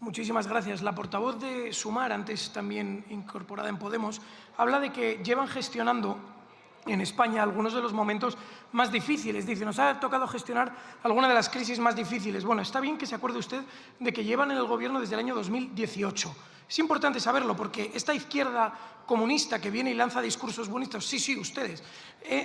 Muchísimas gracias. La portavoz de Sumar, antes también incorporada en Podemos, habla de que llevan gestionando en España algunos de los momentos más difíciles. Dice, nos ha tocado gestionar alguna de las crisis más difíciles. Bueno, está bien que se acuerde usted de que llevan en el gobierno desde el año 2018. Es importante saberlo porque esta izquierda comunista que viene y lanza discursos buenistas, sí, ustedes,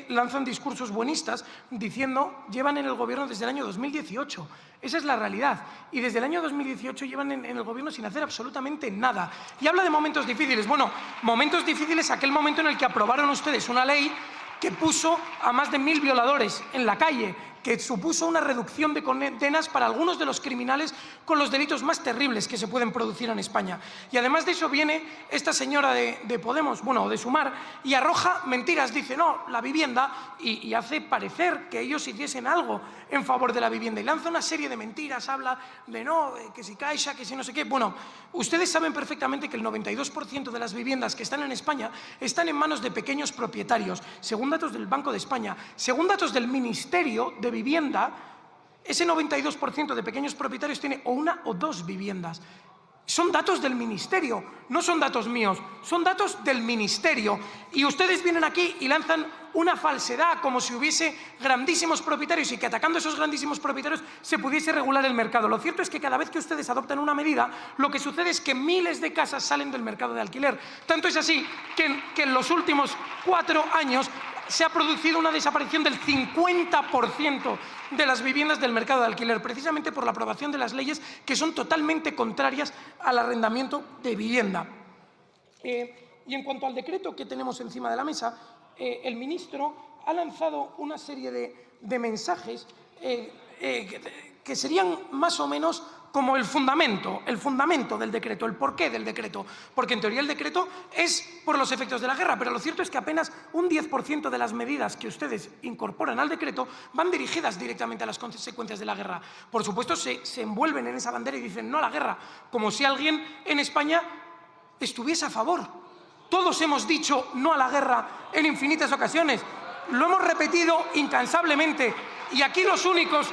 lanzan discursos buenistas diciendo llevan en el gobierno desde el año 2018. Esa es la realidad. Y desde el año 2018 llevan en el gobierno sin hacer absolutamente nada. Y habla de momentos difíciles. Bueno, momentos difíciles aquel momento en el que aprobaron ustedes una ley que puso a más de 1000 violadores en la calle, que supuso una reducción de condenas para algunos de los criminales con los delitos más terribles que se pueden producir en España. Y además de eso viene esta señora de Podemos, bueno, de Sumar, y arroja mentiras, dice, no, la vivienda, y hace parecer que ellos hiciesen algo en favor de la vivienda, y lanza una serie de mentiras, habla de no, que si Caixa, que si no sé qué. Bueno, ustedes saben perfectamente que el 92% de las viviendas que están en España están en manos de pequeños propietarios, según datos del Banco de España, según datos del Ministerio de Vivienda. Ese 92% de pequeños propietarios tiene o una o dos viviendas. Son datos del Ministerio, no son datos míos, son datos del Ministerio. Y ustedes vienen aquí y lanzan una falsedad como si hubiese grandísimos propietarios y que atacando a esos grandísimos propietarios se pudiese regular el mercado. Lo cierto es que cada vez que ustedes adoptan una medida, lo que sucede es que miles de casas salen del mercado de alquiler. Tanto es así que en los últimos 4 años se ha producido una desaparición del 50% de las viviendas del mercado de alquiler, precisamente por la aprobación de las leyes que son totalmente contrarias al arrendamiento de vivienda. Y en cuanto al decreto que tenemos encima de la mesa, el ministro ha lanzado una serie de mensajes que serían más o menos como el fundamento del decreto, el porqué del decreto. Porque en teoría el decreto es por los efectos de la guerra, pero lo cierto es que apenas un 10% de las medidas que ustedes incorporan al decreto van dirigidas directamente a las consecuencias de la guerra. Por supuesto, se envuelven en esa bandera y dicen no a la guerra, como si alguien en España estuviese a favor. Todos hemos dicho no a la guerra en infinitas ocasiones. Lo hemos repetido incansablemente. Y aquí los únicos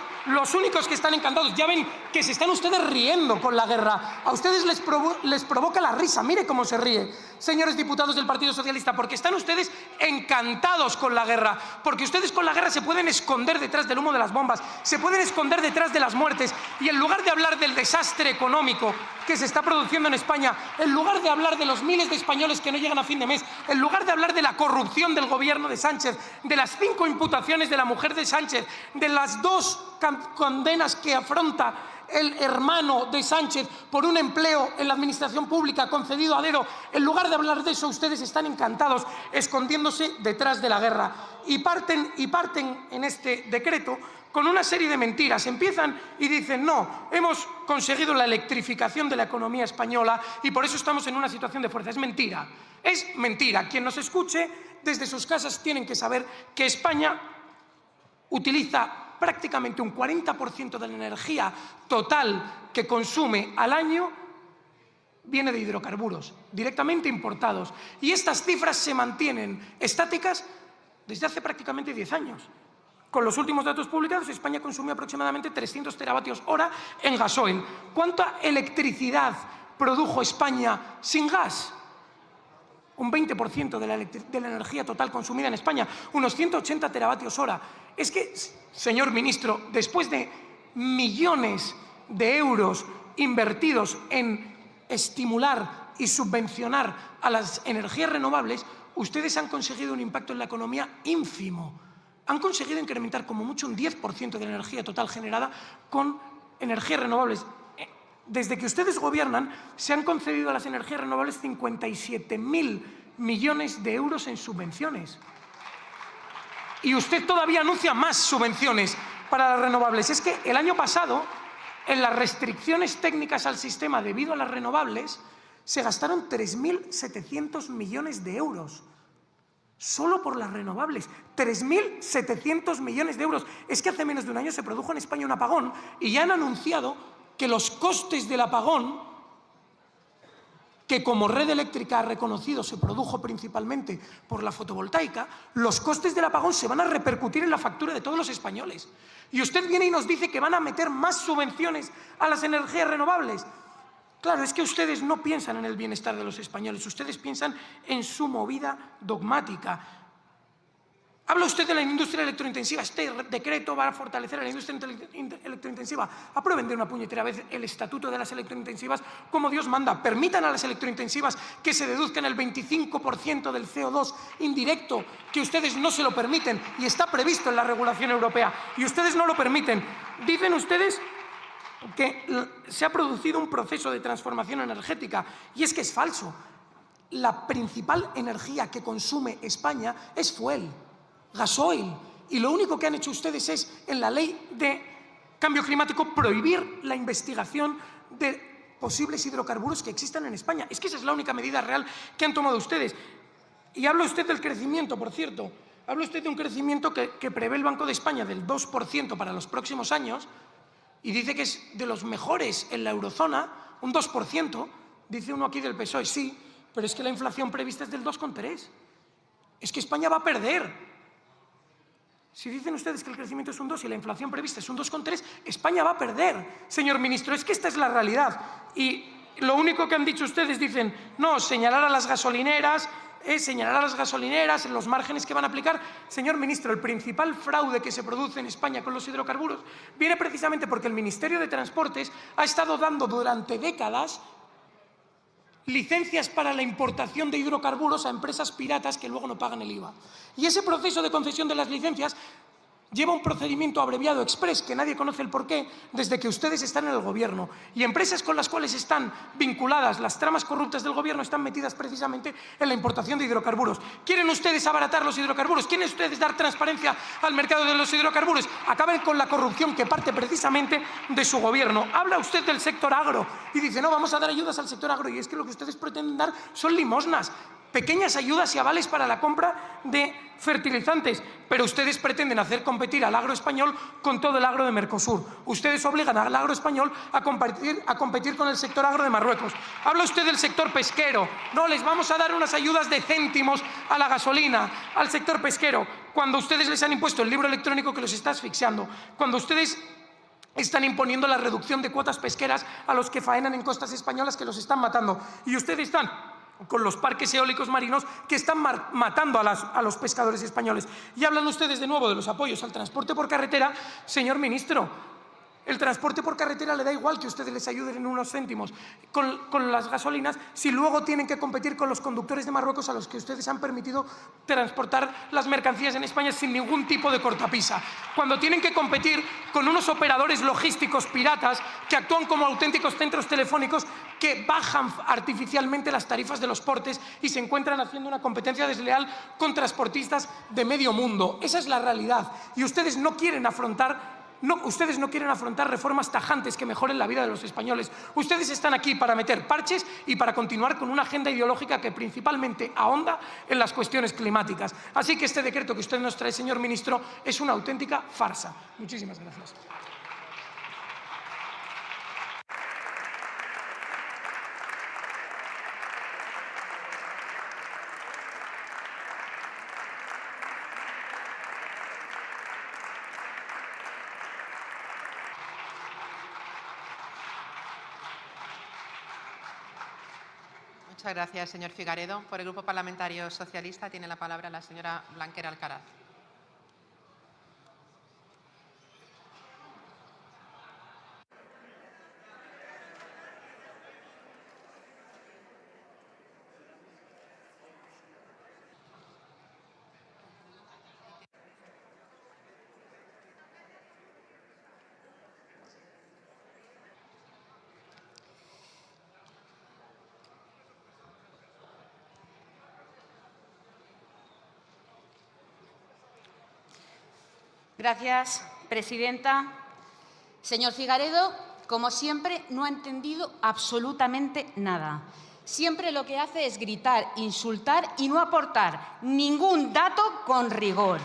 que están encantados, ya ven que se están ustedes riendo con la guerra. A ustedes les provoca la risa, mire cómo se ríe, señores diputados del Partido Socialista, porque están ustedes encantados con la guerra, porque ustedes con la guerra se pueden esconder detrás del humo de las bombas, se pueden esconder detrás de las muertes, y en lugar de hablar del desastre económico que se está produciendo en España, en lugar de hablar de los miles de españoles que no llegan a fin de mes, en lugar de hablar de la corrupción del gobierno de Sánchez, de las 5 imputaciones de la mujer de Sánchez, de las 2 condenas que afronta el hermano de Sánchez por un empleo en la administración pública concedido a dedo, en lugar de hablar de eso, ustedes están encantados escondiéndose detrás de la guerra. Y parten en este decreto con una serie de mentiras. Empiezan y dicen, no, hemos conseguido la electrificación de la economía española y por eso estamos en una situación de fuerza. Es mentira. Es mentira. Quien nos escuche desde sus casas tienen que saber que España utiliza prácticamente un 40% de la energía total que consume al año viene de hidrocarburos, directamente importados. Y estas cifras se mantienen estáticas desde hace prácticamente 10 años. Con los últimos datos publicados, España consumió aproximadamente 300 teravatios hora en gasoil. ¿Cuánta electricidad produjo España sin gas? Un 20% de la energía total consumida en España, unos 180 teravatios hora. Es que, señor ministro, después de millones de euros invertidos en estimular y subvencionar a las energías renovables, ustedes han conseguido un impacto en la economía ínfimo. Han conseguido incrementar como mucho un 10% de la energía total generada con energías renovables. Desde que ustedes gobiernan, se han concedido a las energías renovables 57.000 millones de euros en subvenciones. Y usted todavía anuncia más subvenciones para las renovables. Es que el año pasado, en las restricciones técnicas al sistema debido a las renovables, se gastaron 3.700 millones de euros. Solo por las renovables, 3.700 millones de euros. Es que hace menos de un año se produjo en España un apagón y ya han anunciado que los costes del apagón, que como Red Eléctrica ha reconocido se produjo principalmente por la fotovoltaica, los costes del apagón se van a repercutir en la factura de todos los españoles. Y usted viene y nos dice que van a meter más subvenciones a las energías renovables. Claro, es que ustedes no piensan en el bienestar de los españoles, ustedes piensan en su movida dogmática. Habla usted de la industria electrointensiva. Este decreto va a fortalecer a la industria electrointensiva. Aprueben de una puñetera vez el estatuto de las electrointensivas como Dios manda. Permitan a las electrointensivas que se deduzcan el 25% del CO2 indirecto, que ustedes no se lo permiten y está previsto en la regulación europea. Y ustedes no lo permiten. Dicen ustedes que se ha producido un proceso de transformación energética. Y es que es falso. La principal energía que consume España es fuel, gasoil, y lo único que han hecho ustedes es, en la ley de cambio climático, prohibir la investigación de posibles hidrocarburos que existan en España. Es que esa es la única medida real que han tomado ustedes. Y habla usted del crecimiento, por cierto. Habla usted de un crecimiento que prevé el Banco de España del 2% para los próximos años y dice que es de los mejores en la eurozona, un 2%. Dice uno aquí del PSOE, sí, pero es que la inflación prevista es del 2,3%. Es que España va a perder. Si dicen ustedes que el crecimiento es un 2 y la inflación prevista es un 2,3, España va a perder, señor ministro. Es que esta es la realidad. Y lo único que han dicho ustedes, dicen, no, señalar a las gasolineras, los márgenes que van a aplicar. Señor ministro, el principal fraude que se produce en España con los hidrocarburos viene precisamente porque el Ministerio de Transportes ha estado dando durante décadas licencias para la importación de hidrocarburos a empresas piratas que luego no pagan el IVA. Y ese proceso de concesión de las licencias lleva un procedimiento abreviado express, que nadie conoce el porqué, desde que ustedes están en el gobierno. Y empresas con las cuales están vinculadas las tramas corruptas del gobierno están metidas precisamente en la importación de hidrocarburos. ¿Quieren ustedes abaratar los hidrocarburos? ¿Quieren ustedes dar transparencia al mercado de los hidrocarburos? Acaben con la corrupción que parte precisamente de su gobierno. Habla usted del sector agro y dice, no, vamos a dar ayudas al sector agro. Y es que lo que ustedes pretenden dar son limosnas, pequeñas ayudas y avales para la compra de fertilizantes, pero ustedes pretenden hacer competir al agro español con todo el agro de Mercosur. Ustedes obligan al agro español a competir con el sector agro de Marruecos. Habla usted del sector pesquero. No, les vamos a dar unas ayudas de céntimos a la gasolina, al sector pesquero, cuando ustedes les han impuesto el libro electrónico que los está asfixiando, cuando ustedes están imponiendo la reducción de cuotas pesqueras a los que faenan en costas españolas, que los están matando. Y ustedes están con los parques eólicos marinos que están matando a los pescadores españoles. Y hablan ustedes de nuevo de los apoyos al transporte por carretera. Señor ministro, el transporte por carretera le da igual que ustedes les ayuden en unos céntimos con las gasolinas, si luego tienen que competir con los conductores de Marruecos a los que ustedes han permitido transportar las mercancías en España sin ningún tipo de cortapisa. Cuando tienen que competir con unos operadores logísticos piratas que actúan como auténticos centros telefónicos que bajan artificialmente las tarifas de los portes y se encuentran haciendo una competencia desleal con transportistas de medio mundo. Esa es la realidad. Y ustedes no quieren afrontar reformas tajantes que mejoren la vida de los españoles. Ustedes están aquí para meter parches y para continuar con una agenda ideológica que principalmente ahonda en las cuestiones climáticas. Así que este decreto que usted nos trae, señor ministro, es una auténtica farsa. Muchísimas gracias. Muchas gracias, señor Figaredo. Por el Grupo Parlamentario Socialista tiene la palabra la señora Blanquer Alcaraz. Gracias, presidenta. Señor Figaredo, como siempre, no ha entendido absolutamente nada. Siempre lo que hace es gritar, insultar y no aportar ningún dato con rigor.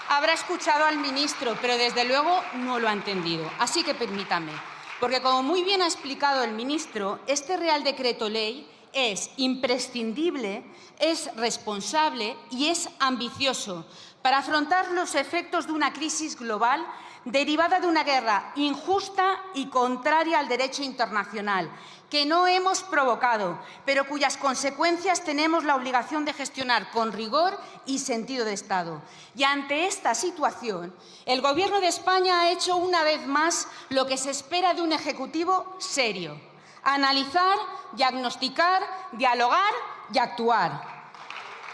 Habrá escuchado al ministro, pero desde luego no lo ha entendido. Así que permítame, porque como muy bien ha explicado el ministro, este Real Decreto Ley es imprescindible, es responsable y es ambicioso para afrontar los efectos de una crisis global derivada de una guerra injusta y contraria al derecho internacional, que no hemos provocado, pero cuyas consecuencias tenemos la obligación de gestionar con rigor y sentido de Estado. Y ante esta situación, el Gobierno de España ha hecho una vez más lo que se espera de un Ejecutivo serio: analizar, diagnosticar, dialogar y actuar.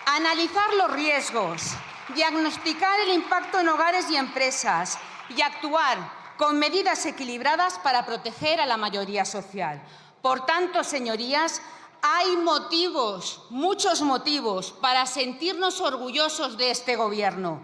Analizar los riesgos, diagnosticar el impacto en hogares y empresas y actuar con medidas equilibradas para proteger a la mayoría social. Por tanto, señorías, hay motivos, muchos motivos, para sentirnos orgullosos de este Gobierno,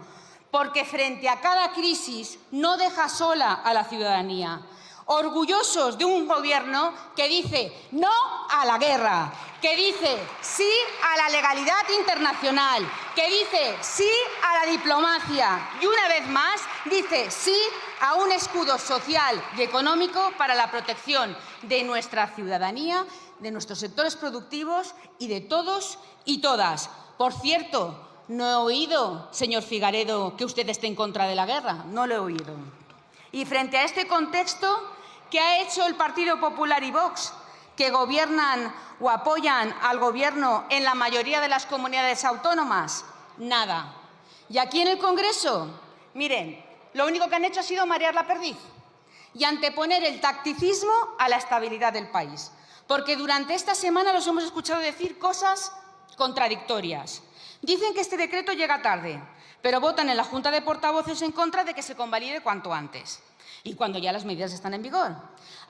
porque frente a cada crisis no deja sola a la ciudadanía. Orgullosos de un Gobierno que dice no a la guerra, que dice sí a la legalidad internacional, que dice sí a la diplomacia y, una vez más, dice sí a un escudo social y económico para la protección de nuestra ciudadanía, de nuestros sectores productivos y de todos y todas. Por cierto, no he oído, señor Figaredo, que usted esté en contra de la guerra. No lo he oído. Y frente a este contexto, ¿qué ha hecho el Partido Popular y Vox, que gobiernan o apoyan al Gobierno en la mayoría de las comunidades autónomas? Nada. Y aquí en el Congreso, miren, lo único que han hecho ha sido marear la perdiz y anteponer el tacticismo a la estabilidad del país. Porque durante esta semana los hemos escuchado decir cosas contradictorias. Dicen que este decreto llega tarde, pero votan en la Junta de Portavoces en contra de que se convalide cuanto antes, y cuando ya las medidas están en vigor.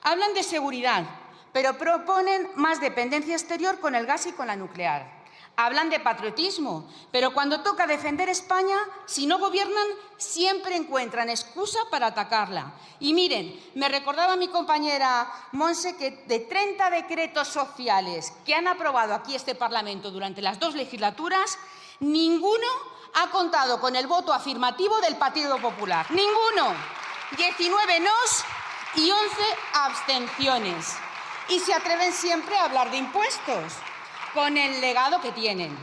Hablan de seguridad, pero proponen más dependencia exterior con el gas y con la nuclear. Hablan de patriotismo, pero cuando toca defender España, si no gobiernan, siempre encuentran excusa para atacarla. Y miren, me recordaba mi compañera Monse que de 30 decretos sociales que han aprobado aquí este Parlamento durante las 2 legislaturas, ninguno ha contado con el voto afirmativo del Partido Popular. ¡Ninguno! 19 nos y 11 abstenciones. Y se atreven siempre a hablar de impuestos, con el legado que tienen.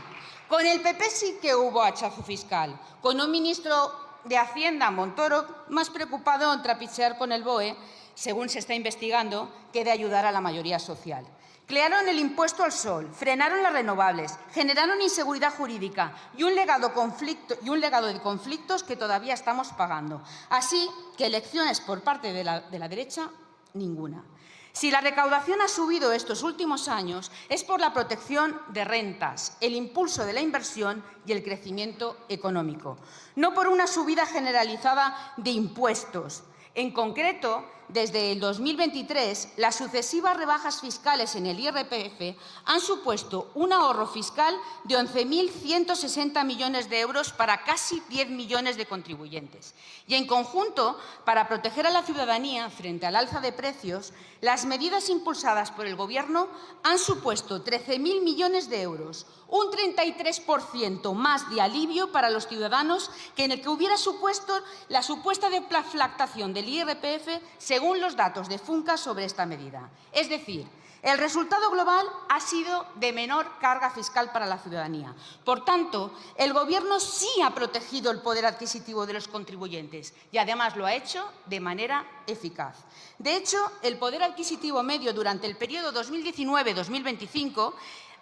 Con el PP sí que hubo hachazo fiscal, con un ministro de Hacienda, Montoro, más preocupado en trapichear con el BOE, según se está investigando, que de ayudar a la mayoría social. Crearon el impuesto al sol, frenaron las renovables, generaron inseguridad jurídica y un legado de conflictos que todavía estamos pagando. Así que elecciones por parte de la derecha, ninguna. Si la recaudación ha subido estos últimos años es por la protección de rentas, el impulso de la inversión y el crecimiento económico, no por una subida generalizada de impuestos. En concreto, desde el 2023, las sucesivas rebajas fiscales en el IRPF han supuesto un ahorro fiscal de 11.160 millones de euros para casi 10 millones de contribuyentes. Y, en conjunto, para proteger a la ciudadanía frente al alza de precios, las medidas impulsadas por el Gobierno han supuesto 13.000 millones de euros, un 33% más de alivio para los ciudadanos que en el que hubiera supuesto la supuesta deflactación del IRPF, según los datos de Funca sobre esta medida. Es decir, el resultado global ha sido de menor carga fiscal para la ciudadanía. Por tanto, el Gobierno sí ha protegido el poder adquisitivo de los contribuyentes y, además, lo ha hecho de manera eficaz. De hecho, el poder adquisitivo medio durante el periodo 2019-2025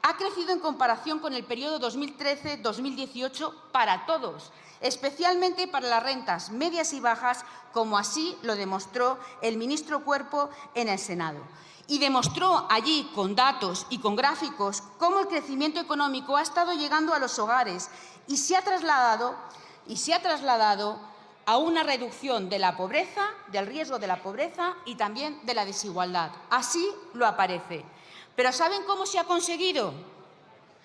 ha crecido en comparación con el periodo 2013-2018 para todos, especialmente para las rentas medias y bajas, como así lo demostró el ministro Cuerpo en el Senado. Y demostró allí, con datos y con gráficos, cómo el crecimiento económico ha estado llegando a los hogares y se ha trasladado a una reducción de la pobreza, del riesgo de la pobreza y también de la desigualdad. Así lo aparece. Pero ¿saben cómo se ha conseguido?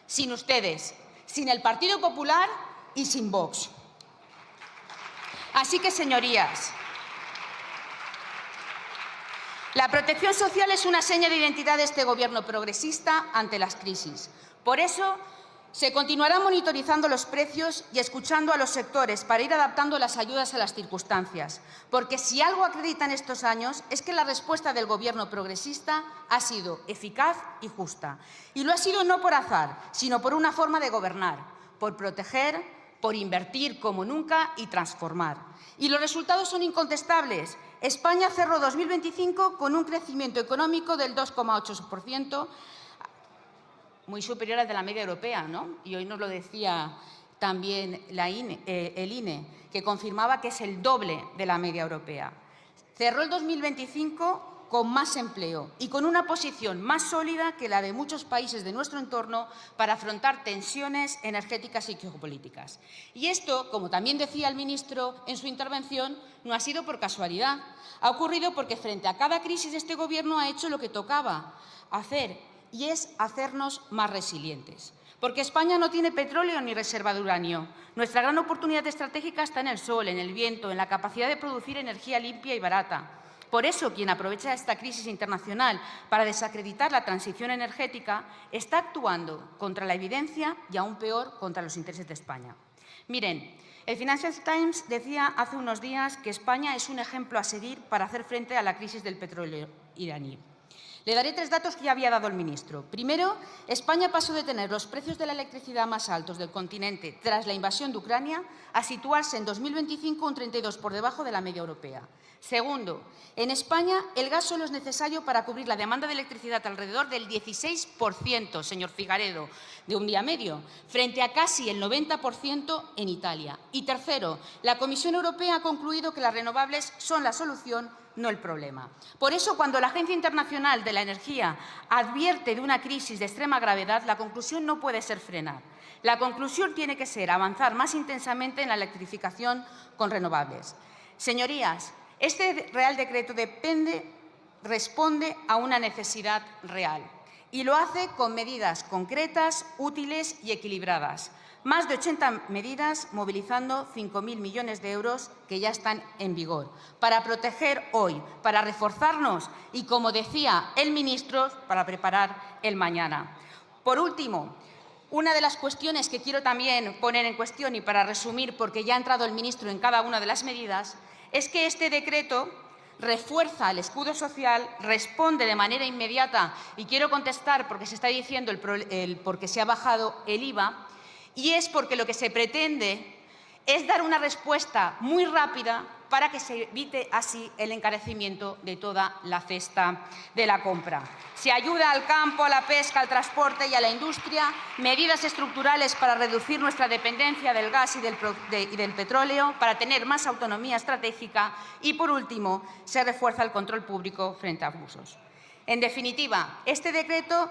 Sin ustedes, sin el Partido Popular y sin Vox. Así que, señorías, la protección social es una seña de identidad de este Gobierno progresista ante las crisis. Por eso, se continuará monitorizando los precios y escuchando a los sectores para ir adaptando las ayudas a las circunstancias. Porque si algo acreditan estos años es que la respuesta del Gobierno progresista ha sido eficaz y justa. Y lo ha sido no por azar, sino por una forma de gobernar, por proteger, por invertir como nunca y transformar. Y los resultados son incontestables. España cerró 2025 con un crecimiento económico del 2,8%, muy superior al de la media europea, ¿no? Y hoy nos lo decía también el INE, que confirmaba que es el doble de la media europea. Cerró el 2025 con más empleo y con una posición más sólida que la de muchos países de nuestro entorno para afrontar tensiones energéticas y geopolíticas. Y esto, como también decía el ministro en su intervención, no ha sido por casualidad. Ha ocurrido porque frente a cada crisis este Gobierno ha hecho lo que tocaba hacer, y es hacernos más resilientes. Porque España no tiene petróleo ni reserva de uranio. Nuestra gran oportunidad estratégica está en el sol, en el viento, en la capacidad de producir energía limpia y barata. Por eso, quien aprovecha esta crisis internacional para desacreditar la transición energética está actuando contra la evidencia y, aún peor, contra los intereses de España. Miren, el Financial Times decía hace unos días que España es un ejemplo a seguir para hacer frente a la crisis del petróleo iraní. Le daré 3 datos que ya había dado el ministro. Primero, España pasó de tener los precios de la electricidad más altos del continente tras la invasión de Ucrania a situarse en 2025 un 32% por debajo de la media europea. Segundo, en España el gas solo es necesario para cubrir la demanda de electricidad alrededor del 16%, señor Figaredo, de un día medio, frente a casi el 90% en Italia. Y tercero, la Comisión Europea ha concluido que las renovables son la solución, no el problema. Por eso, cuando la Agencia Internacional de la Energía advierte de una crisis de extrema gravedad, la conclusión no puede ser frenar. La conclusión tiene que ser avanzar más intensamente en la electrificación con renovables. Señorías, este Real Decreto responde a una necesidad real y lo hace con medidas concretas, útiles y equilibradas. Más de 80 medidas, movilizando 5.000 millones de euros que ya están en vigor, para proteger hoy, para reforzarnos y, como decía el ministro, para preparar el mañana. Por último, una de las cuestiones que quiero también poner en cuestión, y para resumir, porque ya ha entrado el ministro en cada una de las medidas, es que este decreto refuerza el escudo social, responde de manera inmediata, y quiero contestar porque se está diciendo porque se ha bajado el IVA, y es porque lo que se pretende es dar una respuesta muy rápida para que se evite así el encarecimiento de toda la cesta de la compra. Se ayuda al campo, a la pesca, al transporte y a la industria, medidas estructurales para reducir nuestra dependencia del gas y del petróleo, para tener más autonomía estratégica y, por último, se refuerza el control público frente a abusos. En definitiva, este decreto,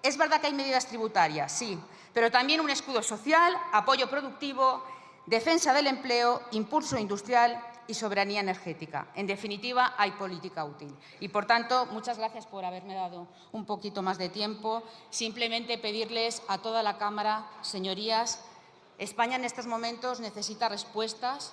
es verdad que hay medidas tributarias, sí, pero también un escudo social, apoyo productivo, defensa del empleo, impulso industrial y soberanía energética. En definitiva, hay política útil. Y, por tanto, muchas gracias por haberme dado un poquito más de tiempo. Simplemente pedirles a toda la Cámara, señorías, España en estos momentos necesita respuestas,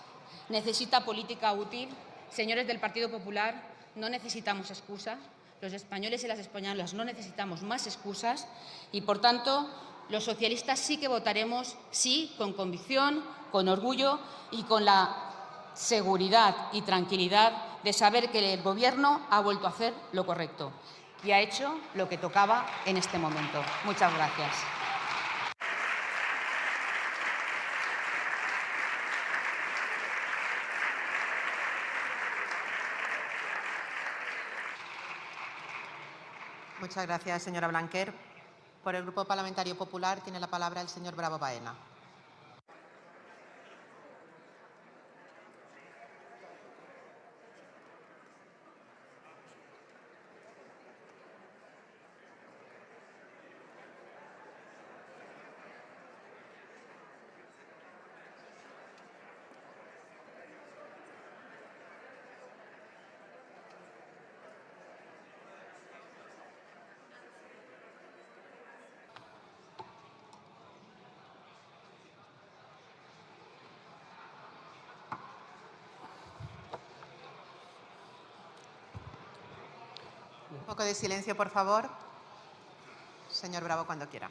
necesita política útil. Señores del Partido Popular, no necesitamos excusas. Los españoles y las españolas no necesitamos más excusas y, por tanto, los socialistas sí que votaremos sí, con convicción, con orgullo y con la seguridad y tranquilidad de saber que el Gobierno ha vuelto a hacer lo correcto y ha hecho lo que tocaba en este momento. Muchas gracias. Muchas gracias, señora Blanquer. Por el Grupo Parlamentario Popular tiene la palabra el señor Bravo Baena. Un poco de silencio, por favor. Señor Bravo, cuando quiera.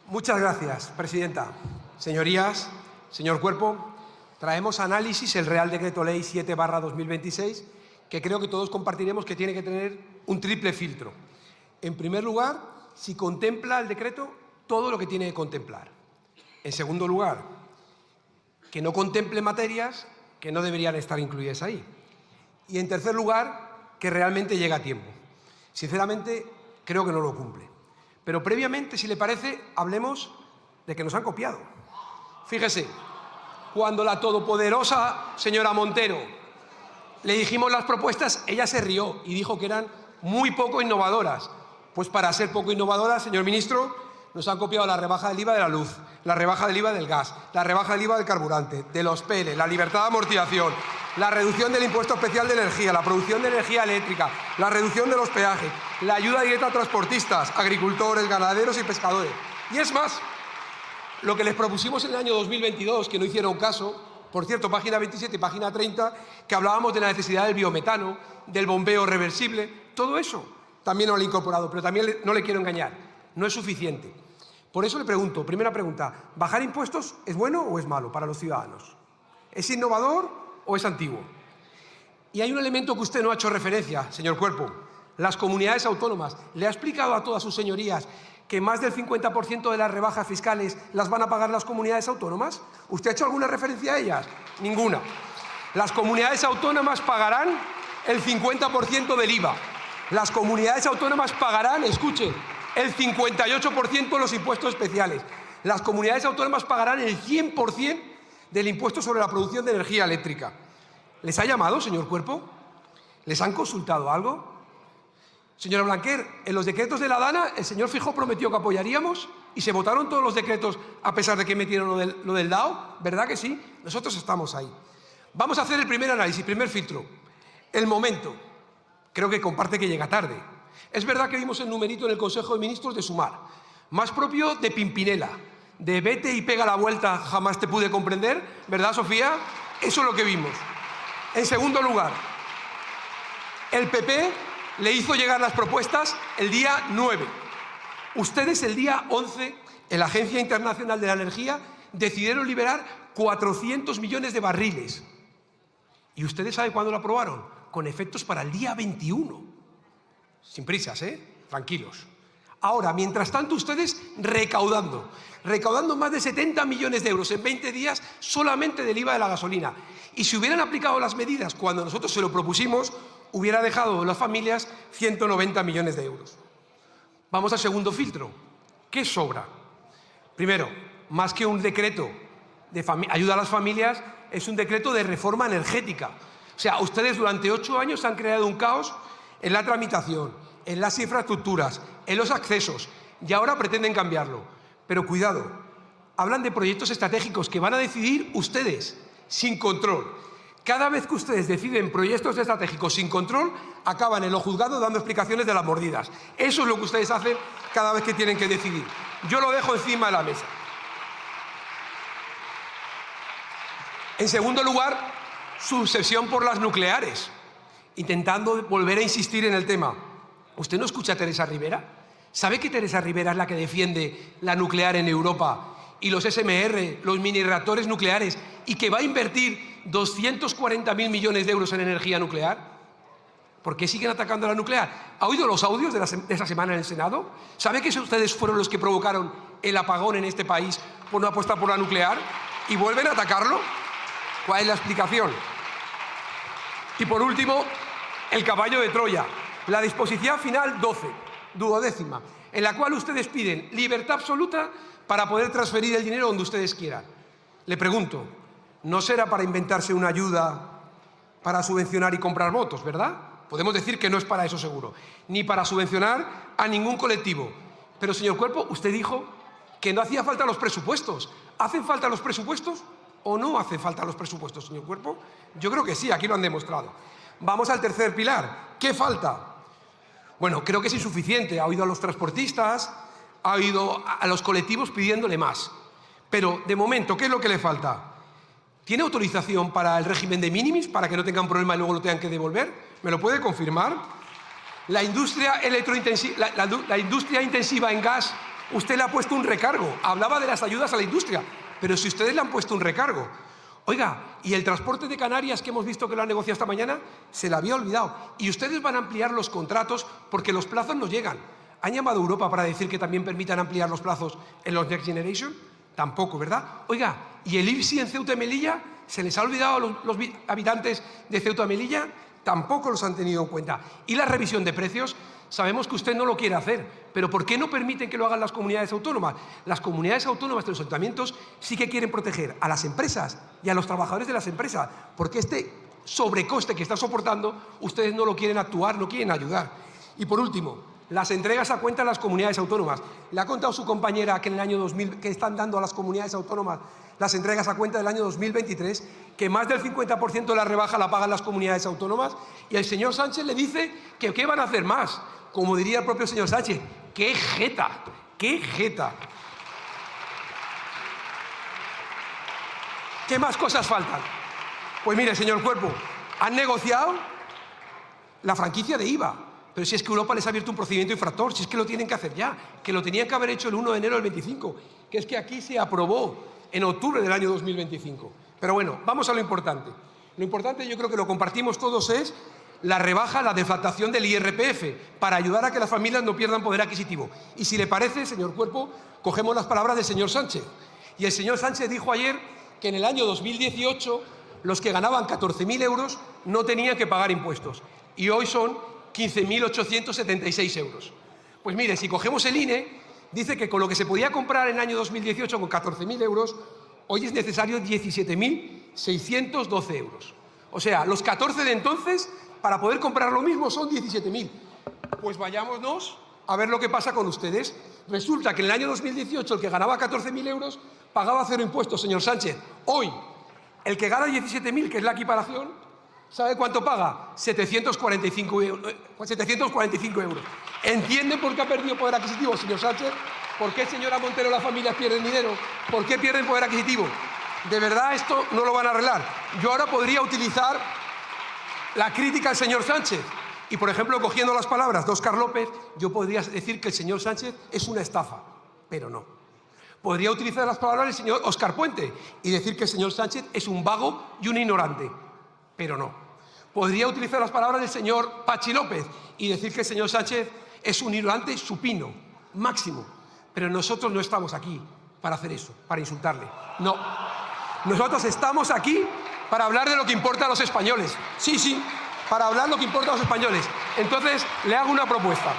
Muchas gracias, presidenta. Señorías, señor Cuerpo, traemos a análisis el Real Decreto Ley 7/2026, que creo que todos compartiremos que tiene que tener un triple filtro. En primer lugar, si contempla el decreto todo lo que tiene que contemplar. En segundo lugar, que no contemple materias que no deberían estar incluidas ahí. Y en tercer lugar, que realmente llega a tiempo. Sinceramente, creo que no lo cumple. Pero previamente, si le parece, hablemos de que nos han copiado. Fíjese, cuando la todopoderosa señora Montero le dijimos las propuestas, ella se rió y dijo que eran muy poco innovadoras. Pues para ser poco innovadoras, señor ministro, nos han copiado la rebaja del IVA de la luz, la rebaja del IVA del gas, la rebaja del IVA del carburante, de los PELE, la libertad de amortización, la reducción del impuesto especial de energía, la producción de energía eléctrica, la reducción de los peajes, la ayuda directa a transportistas, agricultores, ganaderos y pescadores. Y es más, lo que les propusimos en el año 2022, que no hicieron caso, por cierto, página 27 y página 30, que hablábamos de la necesidad del biometano, del bombeo reversible, todo eso también lo han incorporado, pero también no le quiero engañar, no es suficiente. Por eso le pregunto, primera pregunta, ¿bajar impuestos es bueno o es malo para los ciudadanos? ¿Es innovador o es antiguo? Y hay un elemento que usted no ha hecho referencia, señor Cuerpo, las comunidades autónomas. ¿Le ha explicado a todas sus señorías que más del 50% de las rebajas fiscales las van a pagar las comunidades autónomas? ¿Usted ha hecho alguna referencia a ellas? Ninguna. Las comunidades autónomas pagarán el 50% del IVA. Las comunidades autónomas pagarán, escuchen, el 58% de los impuestos especiales. Las comunidades autónomas pagarán el 100% del impuesto sobre la producción de energía eléctrica. ¿Les ha llamado, señor Cuerpo? ¿Les han consultado algo? Señora Blanquer, en los decretos de la Dana, el señor Feijóo prometió que apoyaríamos y se votaron todos los decretos a pesar de que metieron lo del DAO, ¿verdad que sí? Nosotros estamos ahí. Vamos a hacer el primer análisis, primer filtro. El momento. Creo que comparte que llega tarde. Es verdad que vimos el numerito en el Consejo de Ministros de Sumar, más propio de Pimpinela, de vete y pega la vuelta, jamás te pude comprender, ¿verdad, Sofía? Eso es lo que vimos. En segundo lugar, el PP le hizo llegar las propuestas el día 9. Ustedes el día 11, en la Agencia Internacional de la Energía, decidieron liberar 400 millones de barriles. ¿Y ustedes saben cuándo lo aprobaron? Con efectos para el día 21. Sin prisas, tranquilos. Ahora, mientras tanto, ustedes recaudando más de 70 millones de euros en 20 días solamente del IVA de la gasolina. Y si hubieran aplicado las medidas cuando nosotros se lo propusimos, hubiera dejado a las familias 190 millones de euros. Vamos al segundo filtro. ¿Qué sobra? Primero, más que un decreto de ayuda a las familias, es un decreto de reforma energética. O sea, ustedes durante 8 años han creado un caos en la tramitación, en las infraestructuras, en los accesos, y ahora pretenden cambiarlo. Pero cuidado, hablan de proyectos estratégicos que van a decidir ustedes, sin control. Cada vez que ustedes deciden proyectos estratégicos sin control, acaban en los juzgados dando explicaciones de las mordidas. Eso es lo que ustedes hacen cada vez que tienen que decidir. Yo lo dejo encima de la mesa. En segundo lugar, su obsesión por las nucleares, intentando volver a insistir en el tema. ¿Usted no escucha a Teresa Rivera? ¿Sabe que Teresa Rivera es la que defiende la nuclear en Europa y los SMR, los mini reactores nucleares, y que va a invertir 240.000 millones de euros en energía nuclear? ¿Por qué siguen atacando a la nuclear? ¿Ha oído los audios de esa semana en el Senado? ¿Sabe que ustedes fueron los que provocaron el apagón en este país por no apostar por la nuclear? ¿Y vuelven a atacarlo? ¿Cuál es la explicación? Y por último, el caballo de Troya, la disposición final 12, duodécima, en la cual ustedes piden libertad absoluta para poder transferir el dinero donde ustedes quieran. Le pregunto, ¿no será para inventarse una ayuda para subvencionar y comprar votos, verdad? Podemos decir que no es para eso seguro, ni para subvencionar a ningún colectivo. Pero, señor Cuerpo, usted dijo que no hacía falta los presupuestos. ¿Hacen falta los presupuestos o no hacen falta los presupuestos, señor Cuerpo? Yo creo que sí, aquí lo han demostrado. Vamos al tercer pilar. ¿Qué falta? Bueno, creo que es insuficiente. Ha oído a los transportistas, ha oído a los colectivos pidiéndole más. Pero, de momento, ¿qué es lo que le falta? ¿Tiene autorización para el régimen de minimis, para que no tengan problema y luego lo tengan que devolver? ¿Me lo puede confirmar? La industria la industria intensiva en gas, usted le ha puesto un recargo. Hablaba de las ayudas a la industria, pero si ustedes le han puesto un recargo. Oiga, y el transporte de Canarias, que hemos visto que lo han negociado esta mañana, se le había olvidado. Y ustedes van a ampliar los contratos porque los plazos no llegan. ¿Han llamado a Europa para decir que también permitan ampliar los plazos en los Next Generation? Tampoco, ¿verdad? Oiga, ¿y el IFSI en Ceuta y Melilla? ¿Se les ha olvidado a los habitantes de Ceuta y Melilla tampoco los han tenido en cuenta. Y la revisión de precios, sabemos que usted no lo quiere hacer, pero ¿por qué no permiten que lo hagan las comunidades autónomas? Las comunidades autónomas de los ayuntamientos sí que quieren proteger a las empresas y a los trabajadores de las empresas, porque este sobrecoste que están soportando, ustedes no lo quieren actuar, no quieren ayudar. Y por último, las entregas a cuenta de las comunidades autónomas. Le ha contado su compañera que en el año 2000 que están dando a las comunidades autónomas las entregas a cuenta del año 2023, que más del 50% de la rebaja la pagan las comunidades autónomas, y el señor Sánchez le dice que ¿qué van a hacer más? Como diría el propio señor Sánchez, ¡qué jeta! ¡Qué jeta! ¿Qué más cosas faltan? Pues mire, señor Cuerpo, han negociado la franquicia de IVA, pero si es que Europa les ha abierto un procedimiento infractor, si es que lo tienen que hacer ya, que lo tenían que haber hecho el 1 de enero del 25, que es que aquí se aprobó en octubre del año 2025. Pero bueno, vamos a lo importante. Lo importante, yo creo que lo compartimos todos, es la rebaja, la deflactación del IRPF, para ayudar a que las familias no pierdan poder adquisitivo. Y si le parece, señor Cuerpo, cogemos las palabras del señor Sánchez. Y el señor Sánchez dijo ayer que en el año 2018 los que ganaban 14.000 euros no tenían que pagar impuestos. Y hoy son 15.876 euros. Pues mire, si cogemos el INE, dice que con lo que se podía comprar en el año 2018 con 14.000 euros, hoy es necesario 17.612 euros. O sea, los 14 de entonces, para poder comprar lo mismo, son 17.000. Pues vayámonos a ver lo que pasa con ustedes. Resulta que en el año 2018 el que ganaba 14.000 euros pagaba 0 impuestos, señor Sánchez. Hoy, el que gana 17.000, que es la equiparación, ¿sabe cuánto paga? 745 euros. ¿Entienden por qué ha perdido poder adquisitivo, señor Sánchez? ¿Por qué, señora Montero, las familias pierden dinero? ¿Por qué pierden poder adquisitivo? De verdad esto no lo van a arreglar. Yo ahora podría utilizar la crítica al señor Sánchez y, por ejemplo, cogiendo las palabras de Óscar López, yo podría decir que el señor Sánchez es una estafa, pero no. Podría utilizar las palabras del señor Óscar Puente y decir que el señor Sánchez es un vago y un ignorante, pero no. Podría utilizar las palabras del señor Pachi López y decir que el señor Sánchez es un ignorante supino, máximo. Pero nosotros no estamos aquí para hacer eso, para insultarle. No. Nosotros estamos aquí para hablar de lo que importa a los españoles. Sí, sí, para hablar de lo que importa a los españoles. Entonces, le hago una propuesta.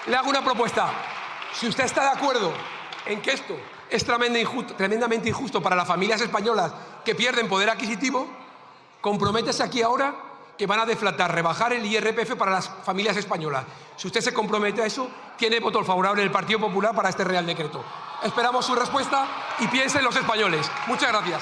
Le hago una propuesta. Si usted está de acuerdo en que esto es tremendamente injusto para las familias españolas que pierden poder adquisitivo, comprométese aquí ahora que van a deflactar, rebajar el IRPF para las familias españolas. Si usted se compromete a eso, tiene voto favorable del Partido Popular para este Real Decreto. Esperamos su respuesta y piensen en los españoles. Muchas gracias.